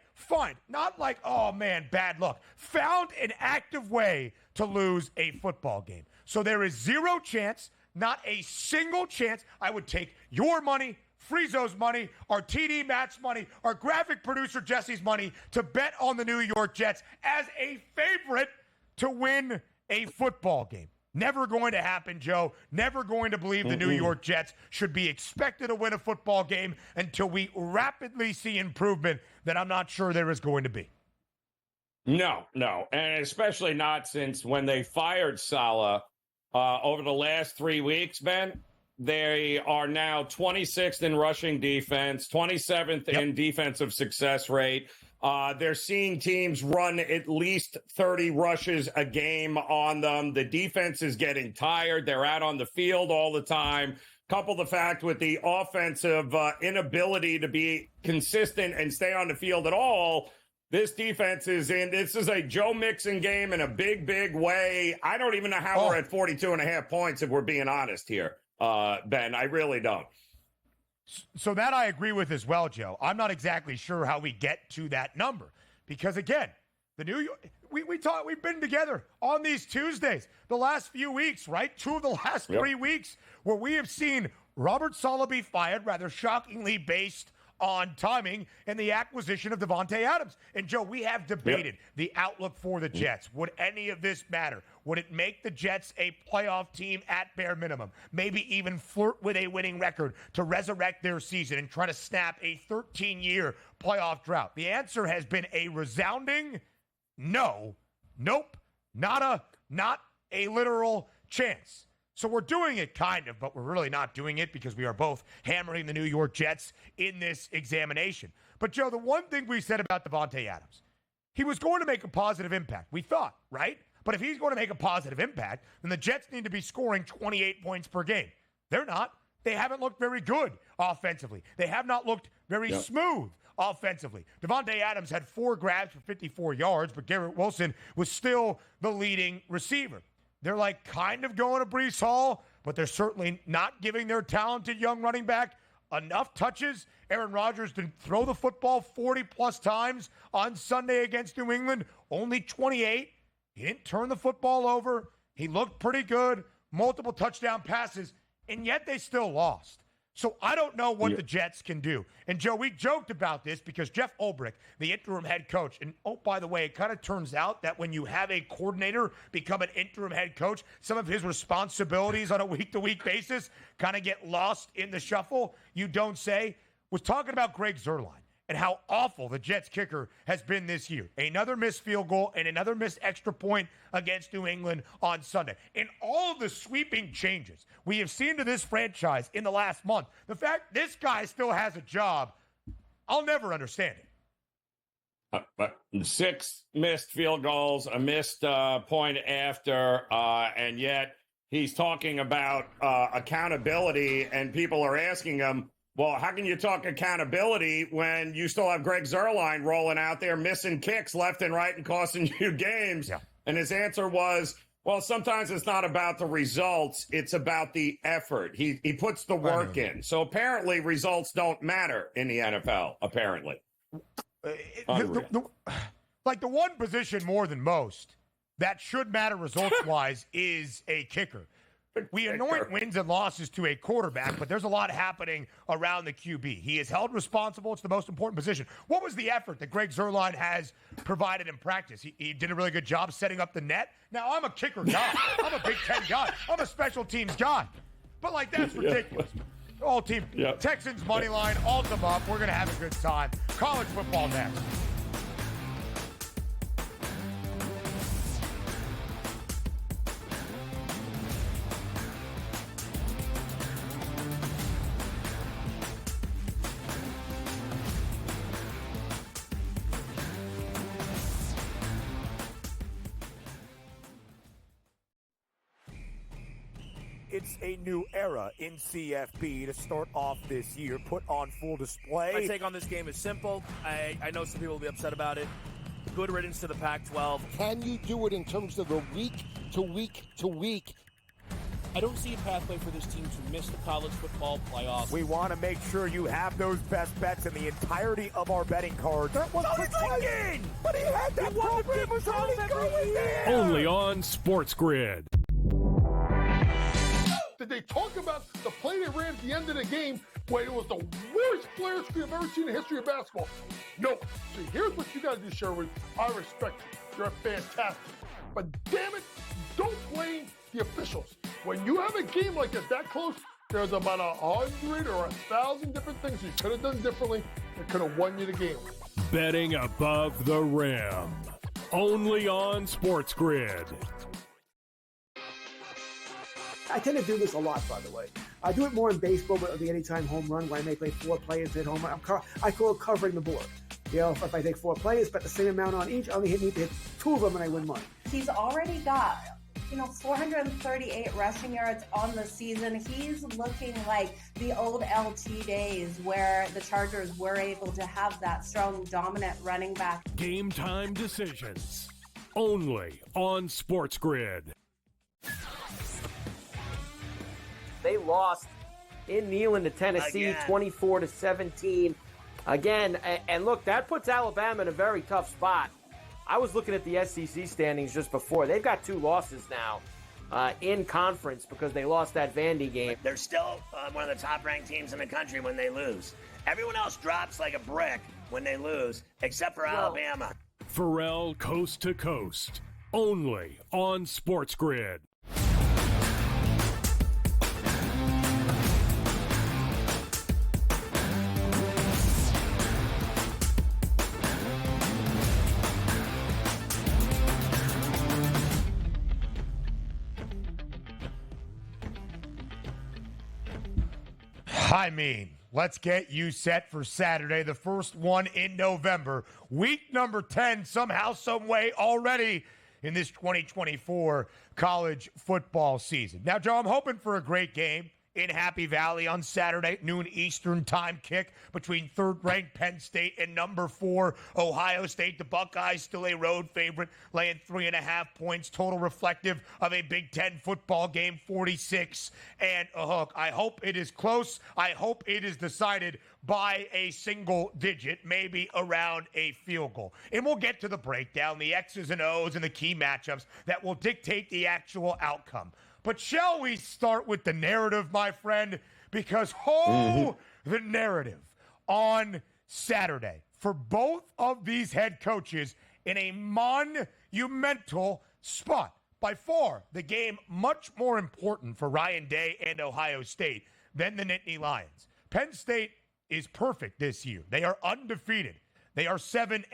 Not like, oh, man, bad luck. Found an active way to lose a football game. So there is zero chance, not a single chance. I would take your money, Friezo's money, our TD Matt's money, our graphic producer Jesse's money to bet on the New York Jets as a favorite to win a football game. Never going to happen, Joe. Never going to believe the New York Jets should be expected to win a football game until we rapidly see improvement that I'm not sure there is going to be. No. And especially not since when they fired Saleh over the last 3 weeks, Ben. They are now 26th in rushing defense, 27th in defensive success rate. They're seeing teams run at least 30 rushes a game on them. The defense is getting tired. They're out on the field all the time. Couple the fact with the offensive inability to be consistent and stay on the field at all. This defense is in. This is a Joe Mixon game in a big, big way. I don't even know how we're at 42.5 points if we're being honest here. Ben, I really don't. So that I agree with as well, Joe. I'm not exactly sure how we get to that number because, again, the New York, we've been together on these Tuesdays the last few weeks, right? 2 of the last 3 weeks where we have seen Robert Saleh be fired, rather shockingly based on timing and the acquisition of Davante Adams. And, Joe, we have debated the outlook for the Jets. Would any of this matter? Would it make the Jets a playoff team at bare minimum? Maybe even flirt with a winning record to resurrect their season and try to snap a 13-year playoff drought? The answer has been a resounding no. Nope. Not a literal chance. So we're doing it kind of, but we're really not doing it because we are both hammering the New York Jets in this examination. But, Joe, the one thing we said about Davante Adams, he was going to make a positive impact. We thought, right? But if he's going to make a positive impact, then the Jets need to be scoring 28 points per game. They're not. They haven't looked very good offensively. They have not looked very smooth offensively. Devontae Adams had 4 grabs for 54 yards, but Garrett Wilson was still the leading receiver. They're like kind of going to Breece Hall, but they're certainly not giving their talented young running back enough touches. Aaron Rodgers did throw the football 40-plus times on Sunday against New England, only 28. He didn't turn the football over. He looked pretty good, multiple touchdown passes, and yet they still lost. So I don't know what the Jets can do. And, Joe, we joked about this because Jeff Ulbrich, the interim head coach, and, oh, by the way, it kind of turns out that when you have a coordinator become an interim head coach, some of his responsibilities on a week-to-week basis kind of get lost in the shuffle, you don't say, was talking about Greg Zuerlein and how awful the Jets kicker has been this year. Another missed field goal and another missed extra point against New England on Sunday. And all of the sweeping changes we have seen to this franchise in the last month, the fact this guy still has a job, I'll never understand it. But 6 missed field goals, a missed point after, and yet he's talking about accountability, and people are asking him, well, how can you talk accountability when you still have Greg Zuerlein rolling out there, missing kicks left and right and costing you games? Yeah. And his answer was, well, sometimes it's not about the results. It's about the effort. He puts the work in. So apparently results don't matter in the NFL, apparently. The one position more than most that should matter results-wise is a kicker. We anoint wins and losses to a quarterback, but there's a lot happening around the QB. He is held responsible. It's the most important position. What was the effort that Greg Zuerlein has provided in practice? He did a really good job setting up the net. Now, I'm a kicker guy. I'm a Big Ten guy. I'm a special teams guy. But, that's ridiculous. All team. Texans money line, alt them up. We're going to have a good time. College football next. It's a new era in CFB to start off this year, put on full display. My take on this game is simple. I know some people will be upset about it. Good riddance to the Pac-12. Can you do it in terms of the week to week to week? I don't see a pathway for this team to miss the college football playoffs. We want to make sure you have those best bets in the entirety of our betting cards. That was clicking! But he had that program was already going there! Only on SportsGrid. Did they talk about the play they ran at the end of the game when it was the worst flare screen I've ever seen in the history of basketball? No. So here's what you got to do, Sherwood. I respect you. You're fantastic. But damn it, don't blame the officials. When you have a game like that close, there's about 100 or 1,000 different things you could have done differently that could have won you the game. Betting above the rim. Only on SportsGrid. I tend to do this a lot, by the way. I do it more in baseball with the anytime home run, where I may play 4 players hit home run. I call it covering the board. If I take 4 players, bet the same amount on each, I only need to hit 2 of them and I win money. He's already got 438 rushing yards on the season. He's looking like the old LT days where the Chargers were able to have that strong, dominant running back. Game time decisions. Only on SportsGrid. They lost in Neyland to Tennessee, 24-17. Again, and look, that puts Alabama in a very tough spot. I was looking at the SEC standings just before. They've got 2 losses now in conference because they lost that Vandy game. They're still one of the top-ranked teams in the country when they lose. Everyone else drops like a brick when they lose, except for Alabama. Pharrell Coast to Coast. Only on SportsGrid. I mean, let's get you set for Saturday, the first one in November. Week number 10, somehow, some way, already in this 2024 college football season. Now, Joe, I'm hoping for a great game in Happy Valley on Saturday, noon Eastern time kick between third-ranked Penn State and number 4 Ohio State. The Buckeyes still a road favorite, laying 3.5 points, total reflective of a Big Ten football game, 46 and a hook. I hope it is close. I hope it is decided by a single digit, maybe around a field goal. And we'll get to the breakdown, the X's and O's and the key matchups that will dictate the actual outcome. But shall we start with the narrative, my friend? Because, the narrative on Saturday for both of these head coaches in a monumental spot. By far, the game much more important for Ryan Day and Ohio State than the Nittany Lions. Penn State is perfect this year. They are undefeated. They are 7-0.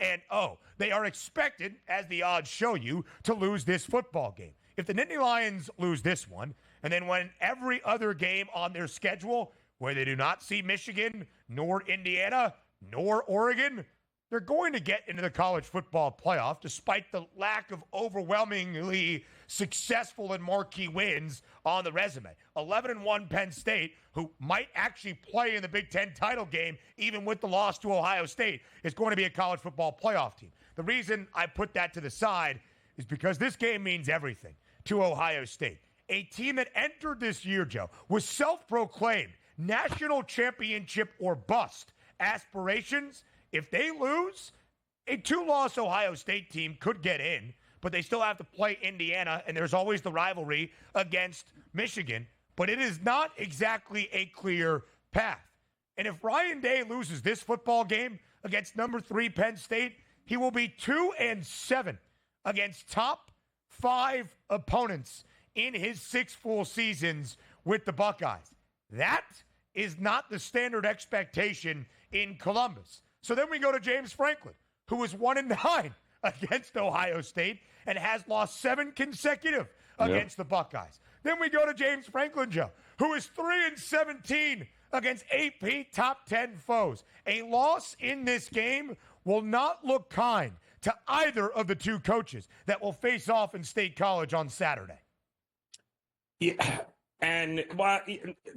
They are expected, as the odds show you, to lose this football game. If the Nittany Lions lose this one, and then win every other game on their schedule where they do not see Michigan, nor Indiana, nor Oregon, they're going to get into the college football playoff despite the lack of overwhelmingly successful and marquee wins on the resume. 11-1 Penn State, who might actually play in the Big Ten title game even with the loss to Ohio State, is going to be a college football playoff team. The reason I put that to the side is because this game means everything to Ohio State. A team that entered this year, Joe, with self-proclaimed national championship or bust aspirations. If they lose, a 2-loss Ohio State team could get in, but they still have to play Indiana, and there's always the rivalry against Michigan. But it is not exactly a clear path. And if Ryan Day loses this football game against number 3 Penn State, he will be 2-7 against top 5 opponents in his 6 full seasons with the Buckeyes. That is not the standard expectation in Columbus. So then we go to James Franklin, who is 1-9 against Ohio State and has lost 7 consecutive against the Buckeyes. Then we go to James Franklin, Joe, who is 3-17 against AP top 10 foes. A loss in this game will not look kind to either of the 2 coaches that will face off in State College on Saturday. Yeah, and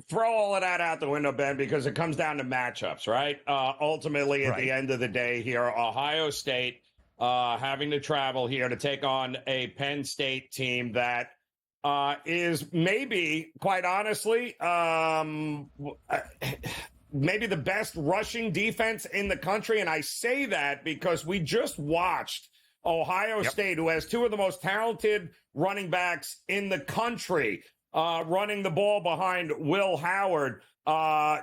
throw all of that out the window, Ben, because it comes down to matchups, right? Ultimately, at the end of the day here, Ohio State having to travel here to take on a Penn State team that is maybe, quite honestly, maybe the best rushing defense in the country. And I say that because we just watched Ohio State, who has 2 of the most talented running backs in the country, running the ball behind Will Howard.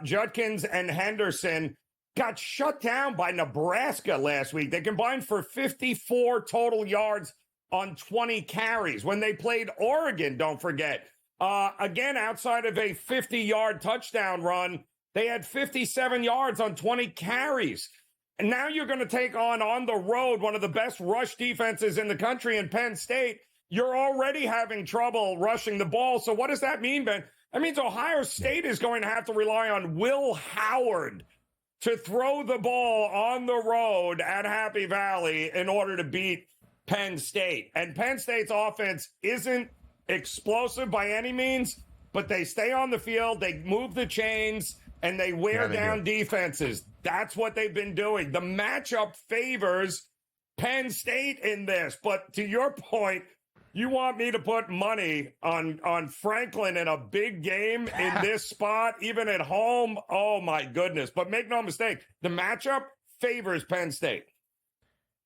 Judkins and Henderson got shut down by Nebraska last week. They combined for 54 total yards on 20 carries. When they played Oregon, don't forget, again, outside of a 50-yard touchdown run, they had 57 yards on 20 carries. And now you're going to take on the road, one of the best rush defenses in the country in Penn State. You're already having trouble rushing the ball. So what does that mean, Ben? That means Ohio State is going to have to rely on Will Howard to throw the ball on the road at Happy Valley in order to beat Penn State. And Penn State's offense isn't explosive by any means, but they stay on the field, they move the chains, and they wear down defenses. That's what they've been doing. The matchup favors Penn State in this. But to your point, you want me to put money on Franklin in a big game in this spot, even at home? Oh, my goodness. But make no mistake, the matchup favors Penn State.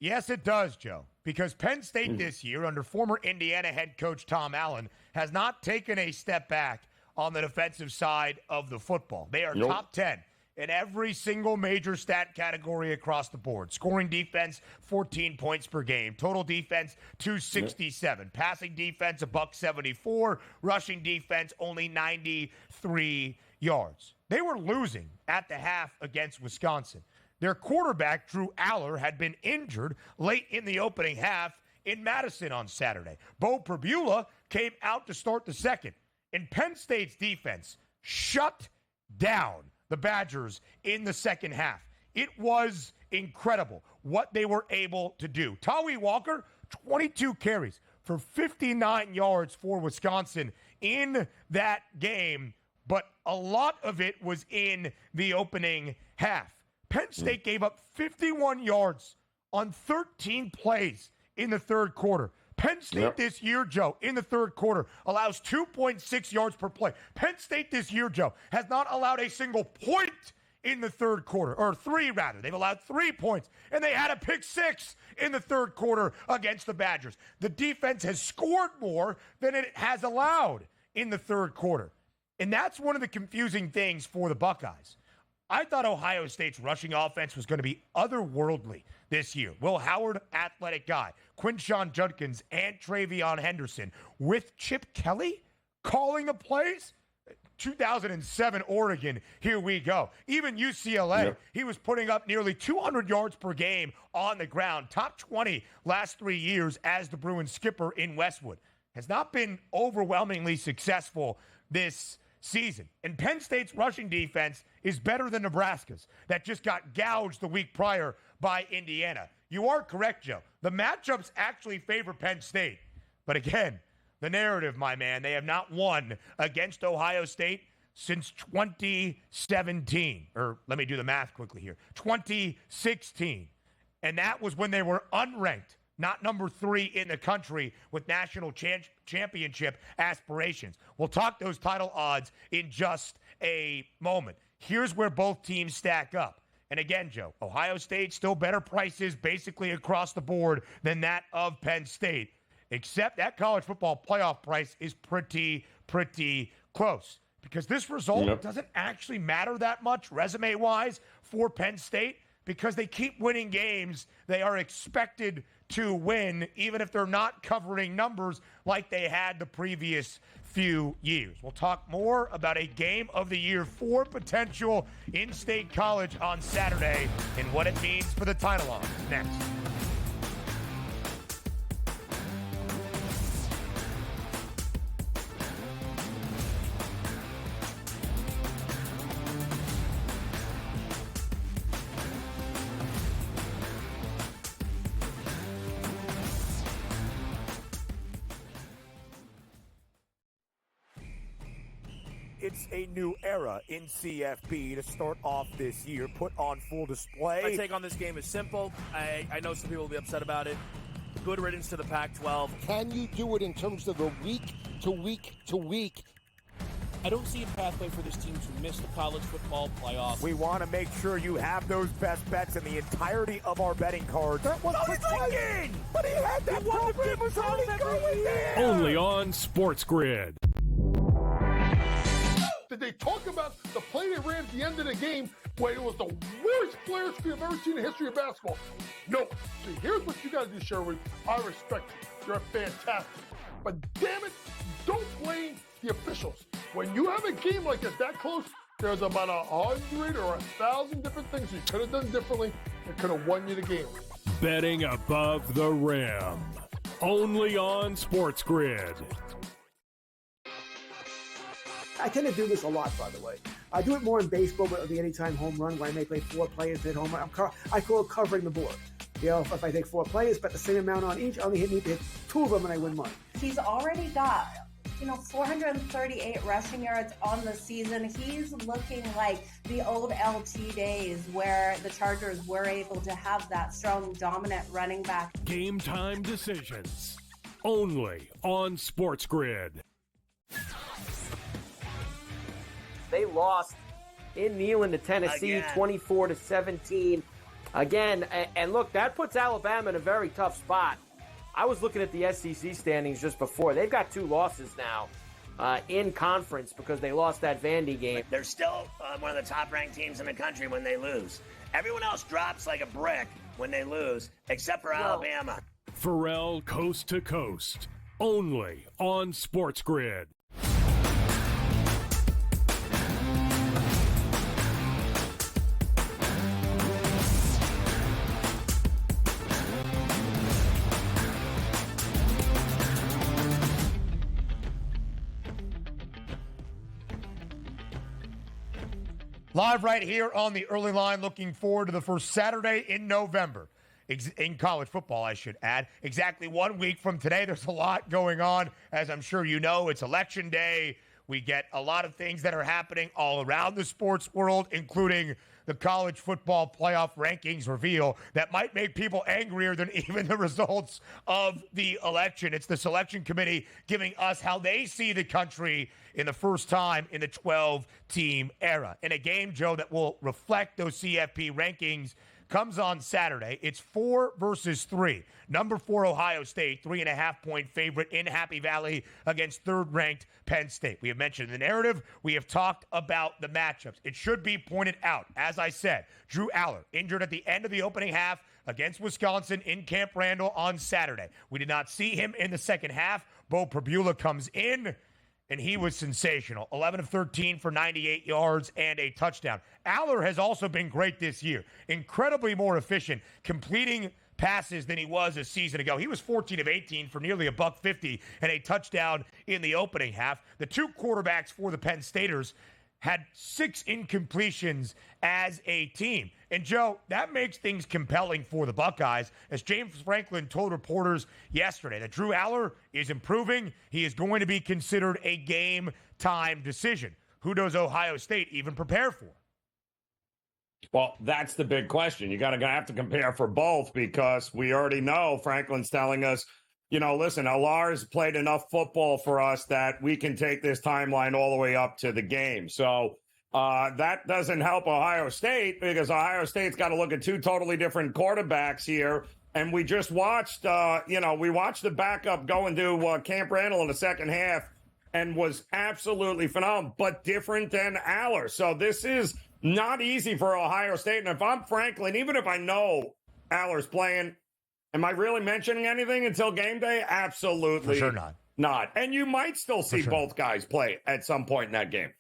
Yes, it does, Joe, because Penn State this year, under former Indiana head coach Tom Allen, has not taken a step back on the defensive side of the football. They are top 10 in every single major stat category across the board. Scoring defense, 14 points per game. Total defense, 267. Passing defense, $174. Rushing defense, only 93 yards. They were losing at the half against Wisconsin. Their quarterback, Drew Aller, had been injured late in the opening half in Madison on Saturday. Bo Perbula came out to start the second. And Penn State's defense shut down the Badgers in the second half. It was incredible what they were able to do. Tawi Walker, 22 carries for 59 yards for Wisconsin in that game, but a lot of it was in the opening half. Penn State gave up 51 yards on 13 plays in the third quarter. Penn State this year, Joe, in the third quarter, allows 2.6 yards per play. Penn State this year, Joe, has not allowed a single point in the third quarter, or 3 rather. They've allowed 3 points, and they had a pick 6 in the third quarter against the Badgers. The defense has scored more than it has allowed in the third quarter. And that's one of the confusing things for the Buckeyes. I thought Ohio State's rushing offense was going to be otherworldly this year. Will Howard, athletic guy. Quinshon Judkins and Travion Henderson with Chip Kelly calling the plays. 2007 Oregon, here we go. Even UCLA, he was putting up nearly 200 yards per game on the ground. Top 20 last 3 years as the Bruins skipper in Westwood. Has not been overwhelmingly successful this season. And Penn State's rushing defense is better than Nebraska's. That just got gouged the week prior by Indiana. You are correct, Joe. The matchups actually favor Penn State. But again, the narrative, my man, they have not won against Ohio State since 2017. Or let me do the math quickly here. 2016. And that was when they were unranked, not number 3 in the country with national championship aspirations. We'll talk those title odds in just a moment. Here's where both teams stack up. And again, Joe, Ohio State still better prices basically across the board than that of Penn State. Except that college football playoff price is pretty close. Because this result doesn't actually matter that much resume-wise for Penn State because they keep winning games they are expected to win, even if they're not covering numbers like they had the previous few years. We'll talk more about a game of the year for potential in-state college on Saturday and what it means for the title odds next. It's a new era in CFB to start off this year, put on full display. My take on this game is simple. I know some people will be upset about it. Good riddance to the Pac-12. Can you do it in terms of the week to week to week? I don't see a pathway for this team to miss the college football playoff. We want to make sure you have those best bets in the entirety of our betting cards. That was thinking! But he had that program was already going there! Only on SportsGrid. Did they talk about the play they ran at the end of the game where it was the worst player screen I've ever seen in the history of basketball? No. See, here's what you got to do, Sherwood. I respect you. You're fantastic. But damn it, don't blame the officials. When you have a game like that close, there's about 100 or 1,000 different things you could have done differently that could have won you the game. Betting above the rim. Only on SportsGrid. I tend to do this a lot, by the way. I do it more in baseball with the anytime home run, where I may play 4 players hit home run. I call it covering the board. You know, if I take 4 players, bet the same amount on each, I only need to hit 2 of them and I win money. He's already got 438 rushing yards on the season. He's looking like the old LT days where the Chargers were able to have that strong, dominant running back. Game time decisions. Only on SportsGrid. They lost in Neyland to Tennessee, 24-17. Again, and look, that puts Alabama in a very tough spot. I was looking at the SEC standings just before. They've got 2 losses now in conference because they lost that Vandy game. They're still one of the top-ranked teams in the country when they lose. Everyone else drops like a brick when they lose, except for Alabama. Pharrell Coast to Coast. Only on SportsGrid. Live right here on the early line, looking forward to the first Saturday in November. in college football, I should add. Exactly 1 week from today, there's a lot going on. As I'm sure you know, it's Election Day. We get a lot of things that are happening all around the sports world, including the college football playoff rankings reveal that might make people angrier than even the results of the election. It's the selection committee giving us how they see the country in the first time in the 12-team era. In a game, Joe, that will reflect those CFP rankings comes on Saturday. It's 4 versus 3. Number 4, Ohio State, 3.5-point favorite in Happy Valley against third-ranked Penn State. We have mentioned the narrative. We have talked about the matchups. It should be pointed out, as I said, Drew Aller injured at the end of the opening half against Wisconsin in Camp Randall on Saturday. We did not see him in the second half. Bo Prabula comes in, and he was sensational. 11 of 13 for 98 yards and a touchdown. Aller has also been great this year. Incredibly more efficient, completing passes than he was a season ago. He was 14 of 18 for nearly $150 and a touchdown in the opening half. The two quarterbacks for the Penn Staters had 6 incompletions as a team. And, Joe, that makes things compelling for the Buckeyes, as James Franklin told reporters yesterday that Drew Aller is improving. He is going to be considered a game-time decision. Who does Ohio State even prepare for? Well, that's the big question. You're going to have to compare for both, because we already know Franklin's telling us, you know, listen, Alar's played enough football for us that we can take this timeline all the way up to the game. So that doesn't help Ohio State, because Ohio State's got to look at 2 totally different quarterbacks here. And we just watched, we watched the backup go into Camp Randall in the second half and was absolutely phenomenal, but different than Aller. So this is not easy for Ohio State. And if I'm Franklin, even if I know Aller's playing, am I really mentioning anything until game day? Absolutely. For sure not. And you might still see both guys play at some point in that game.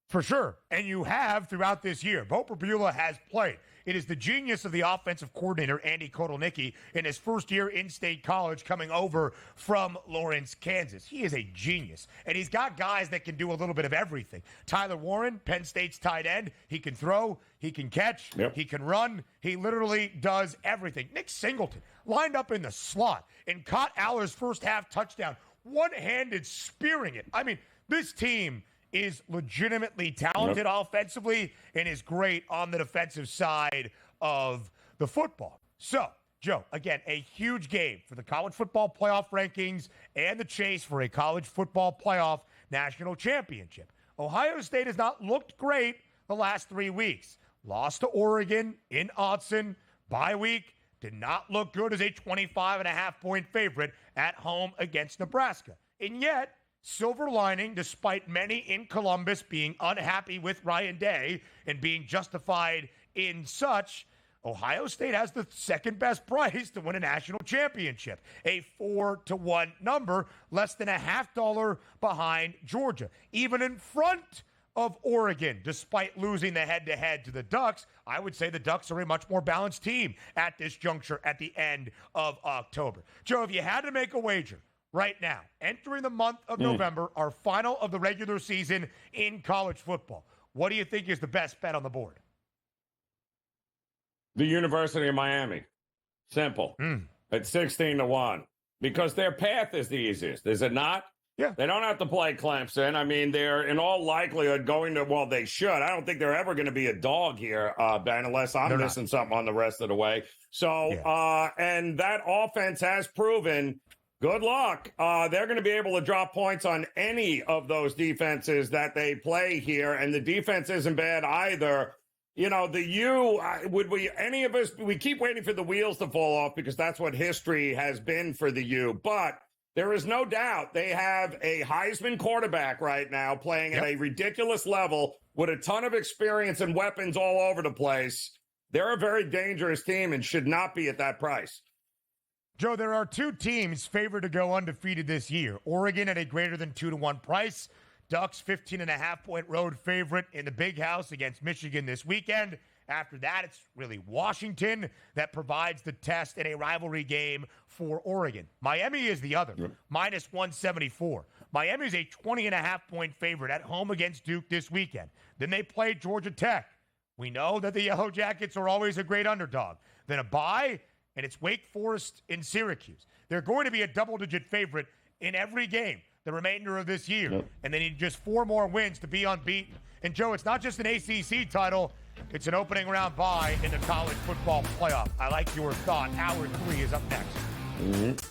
For sure. And you have throughout this year. Bo Prabula has played. It is the genius of the offensive coordinator, Andy Kotelnicki, in his first year in state college, coming over from Lawrence, Kansas. He is a genius. And he's got guys that can do a little bit of everything. Tyler Warren, Penn State's tight end. He can throw. He can catch. Yep. He can run. He literally does everything. Nick Singleton lined up in the slot and caught Aller's first half touchdown, one-handed spearing it. I mean, this team is legitimately talented offensively and is great on the defensive side of the football. So, Joe, again, a huge game for the college football playoff rankings and the chase for a college football playoff national championship. Ohio State has not looked great the last 3 weeks. Lost to Oregon in Autzen. Bye week. Did not look good as a 25.5-point favorite at home against Nebraska. And yet, silver lining, despite many in Columbus being unhappy with Ryan Day and being justified in such, Ohio State has the second best price to win a national championship. A 4-1 number, less than $0.50 behind Georgia. Even in front of Oregon, despite losing the head-to-head to the Ducks, I would say the Ducks are a much more balanced team at this juncture at the end of October. Joe, if you had to make a wager right now, entering the month of November, our final of the regular season in college football, what do you think is the best bet on the board? The University of Miami. Simple. At 16-1. Because their path is the easiest, is it not? Yeah. They don't have to play Clemson. I mean, they're in all likelihood going to, well, they should. I don't think they're ever going to be a dog here, Ben, unless I'm missing something on the rest of the way. So, and that offense has proven, good luck. They're going to be able to drop points on any of those defenses that they play here. And the defense isn't bad either. You know, the U, any of us, we keep waiting for the wheels to fall off because that's what history has been for the U. But there is no doubt they have a Heisman quarterback right now playing at a ridiculous level with a ton of experience and weapons all over the place. They're a very dangerous team and should not be at that price. Joe, there are 2 teams favored to go undefeated this year. Oregon at a greater than 2-1 price. Ducks 15.5-point road favorite in the Big House against Michigan this weekend. After that, it's really Washington that provides the test in a rivalry game for Oregon. Miami is the other, minus 174. Miami is a 20.5-point favorite at home against Duke this weekend. Then they play Georgia Tech. We know that the Yellow Jackets are always a great underdog. Then a bye, and it's Wake Forest and Syracuse. They're going to be a double-digit favorite in every game the remainder of this year, and they need just 4 more wins to be unbeaten. And, Joe, it's not just an ACC title. It's an opening round bye in the college football playoff. I like your thought. Hour 3 is up next.